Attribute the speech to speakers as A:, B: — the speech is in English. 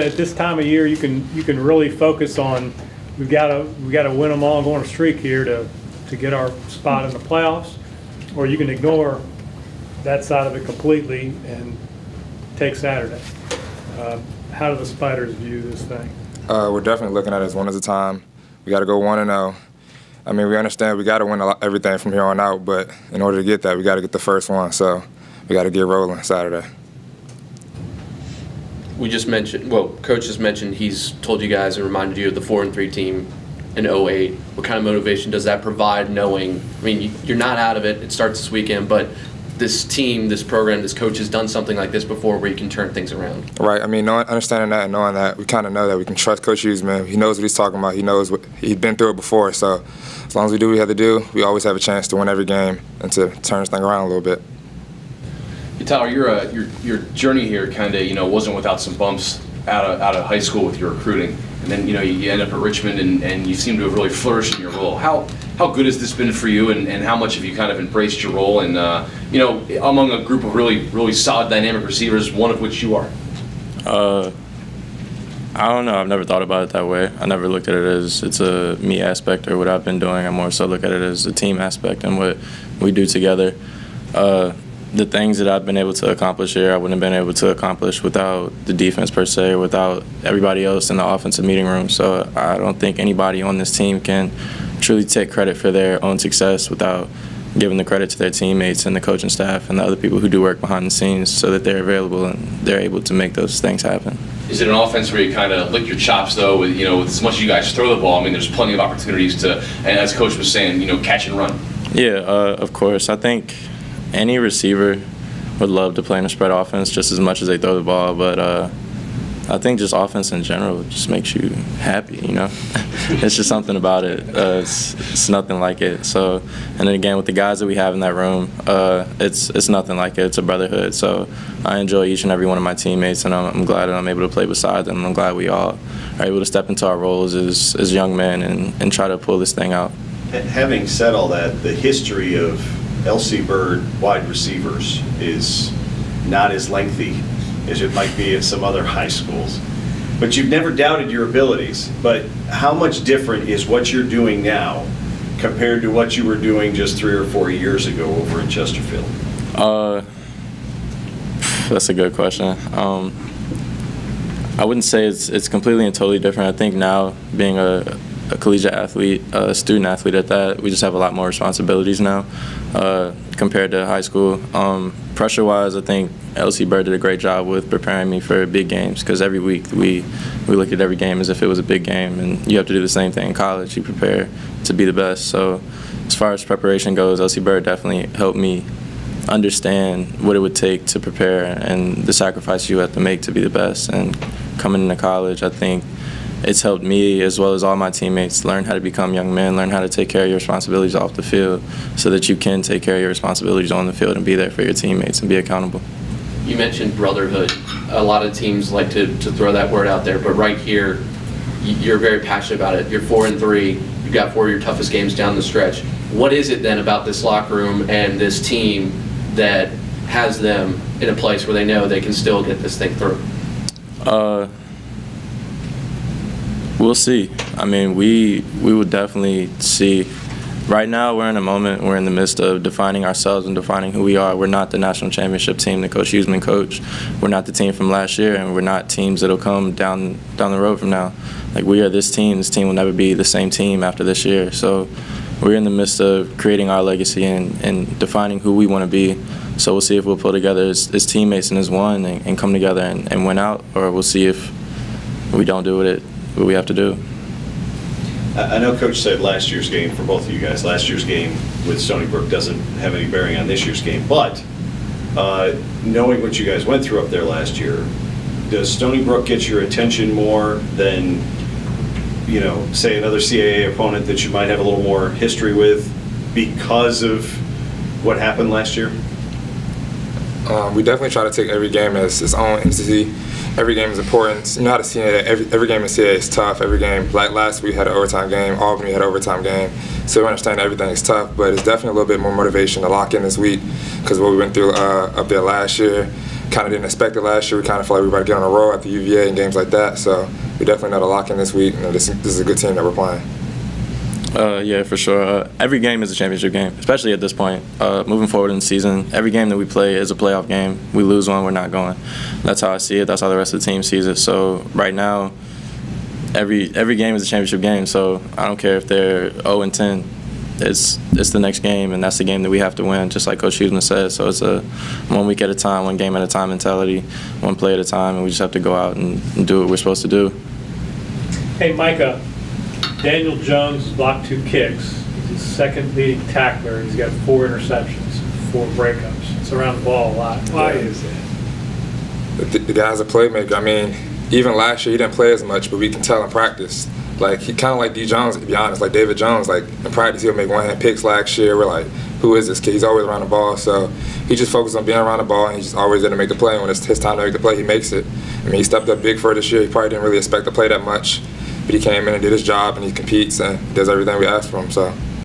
A: At this time of year, you can really focus on we got to win them all and go on a streak here to get our spot in the playoffs, or you can ignore that side of it completely and take Saturday. How do the Spiders view this thing?
B: We're definitely looking at it as one at a time. We got to go 1-0. I mean, we understand we got to win everything from here on out, but in order to get that, we got to get the first one. So we got to get rolling Saturday.
C: We just mentioned, well, Coach just mentioned he's told you guys and reminded you of the 4-3 team in 08. What kind of motivation does that provide, knowing, I mean, you're not out of it, it starts this weekend, but this team, this program, this coach has done something like this before where you can turn things around? Right.
B: I mean, understanding that and knowing that, we kind of know that we can trust Coach Hughes, man. He knows what he's talking about. He knows he's been through it before. So as long as we do what we have to do, we always have a chance to win every game and to turn this thing around a little bit.
D: Tyler, your journey here kind of wasn't without some bumps out of high school with your recruiting, and then you end up at Richmond and you seem to have really flourished in your role. How good has this been for you, and how much have you kind of embraced your role and among a group of really solid dynamic receivers, one of which you are?
E: I don't know. I've never thought about it that way. I never looked at it as it's a me aspect or what I've been doing. I more so look at it as a team aspect and what we do together. The things that I've been able to accomplish here, I wouldn't have been able to accomplish without the defense per se, or without everybody else in the offensive meeting room. So I don't think anybody on this team can truly take credit for their own success without giving the credit to their teammates and the coaching staff and the other people who do work behind the scenes so that they're available and they're able to make those things happen.
D: Is it an offense where you kind of lick your chops, though, with as much as you guys throw the ball? I mean, there's plenty of opportunities to, and as Coach was saying, catch and run.
E: Yeah, of course. I think any receiver would love to play in a spread offense just as much as they throw the ball, but I think just offense in general just makes you happy, It's just something about it. It's nothing like it. So, and then again, with the guys that we have in that room, it's nothing like it. It's a brotherhood. So I enjoy each and every one of my teammates, and I'm glad that I'm able to play beside them. I'm glad we all are able to step into our roles as young men and try to pull this thing out.
F: Having said all that, the history of LC Bird wide receivers is not as lengthy as it might be at some other high schools. But you've never doubted your abilities. But how much different is what you're doing now compared to what you were doing just 3 or 4 years ago over in Chesterfield?
E: That's a good question. I wouldn't say it's completely and totally different. I think now, being a collegiate athlete, a student athlete at that, we just have a lot more responsibilities now compared to high school. Pressure-wise, I think LC Bird did a great job with preparing me for big games, because every week we look at every game as if it was a big game, and you have to do the same thing in college. You prepare to be the best. So as far as preparation goes, LC Bird definitely helped me understand what it would take to prepare and the sacrifice you have to make to be the best. And coming into college, I think it's helped me as well as all my teammates learn how to become young men, learn how to take care of your responsibilities off the field so that you can take care of your responsibilities on the field and be there for your teammates and be accountable.
C: You mentioned brotherhood. A lot of teams like to throw that word out there, but right here, you're very passionate about it. You're 4-3. You've got 4 of your toughest games down the stretch. What is it then about this locker room and this team that has them in a place where they know they can still get this thing through?
E: We'll see. I mean, we would definitely see. Right now, we're in a moment, we're in the midst of defining ourselves and defining who we are. We're not the national championship team that Coach Hughes coached. We're not the team from last year, and we're not teams that'll come down the road from now. Like, we are this team. This team will never be the same team after this year. So we're in the midst of creating our legacy and defining who we want to be. So we'll see if we'll pull together as teammates and as one and come together and win out, or we'll see if we don't do what we have to do.
F: I know Coach said last year's game, for both of you guys, last year's game with Stony Brook doesn't have any bearing on this year's game, but knowing what you guys went through up there last year, does Stony Brook get your attention more than, say another CAA opponent that you might have a little more history with because of what happened last year?
B: We definitely try to take every game as its own entity. Every game is important. You know how to see it. Every game in CAA is tough. Every game, like last week, we had an overtime game. Albany, we had an overtime game. So we understand that everything is tough, but it's definitely a little bit more motivation to lock in this week because what we went through up there last year. kind of didn't expect it last year. We kind of feel like we're about to get on a roll after UVA and games like that. So we definitely know to lock in this week. And this is a good team that we're playing.
E: Yeah, for sure. Every game is a championship game, especially at this point. Moving forward in the season, every game that we play is a playoff game. We lose one, we're not going. That's how I see it. That's how the rest of the team sees it. So right now, every game is a championship game. So I don't care if they're 0-10. It's the next game, and that's the game that we have to win, just like Coach Hughton said. So it's a 1 week at a time, 1 game at a time mentality, 1 play at a time, and we just have to go out and do what we're supposed to do.
A: Hey, Micah, Daniel Jones has blocked 2 kicks. He's the second leading tackler. He's got 4 interceptions, 4 breakups. It's around the ball a lot. Why is that?
B: The guy's a playmaker. I mean, even last year he didn't play as much, but we can tell in practice. Like, he kind of like D. Jones, to be honest, like David Jones. Like, in practice, he'll make one-hand picks last year. We're like, who is this kid? He's always around the ball. So he just focused on being around the ball, and he's just always there to make the play. And when it's his time to make the play, he makes it. I mean, he stepped up big for this year. He probably didn't really expect to play that much, but he came in and did his job, and he competes and does everything we asked from him. So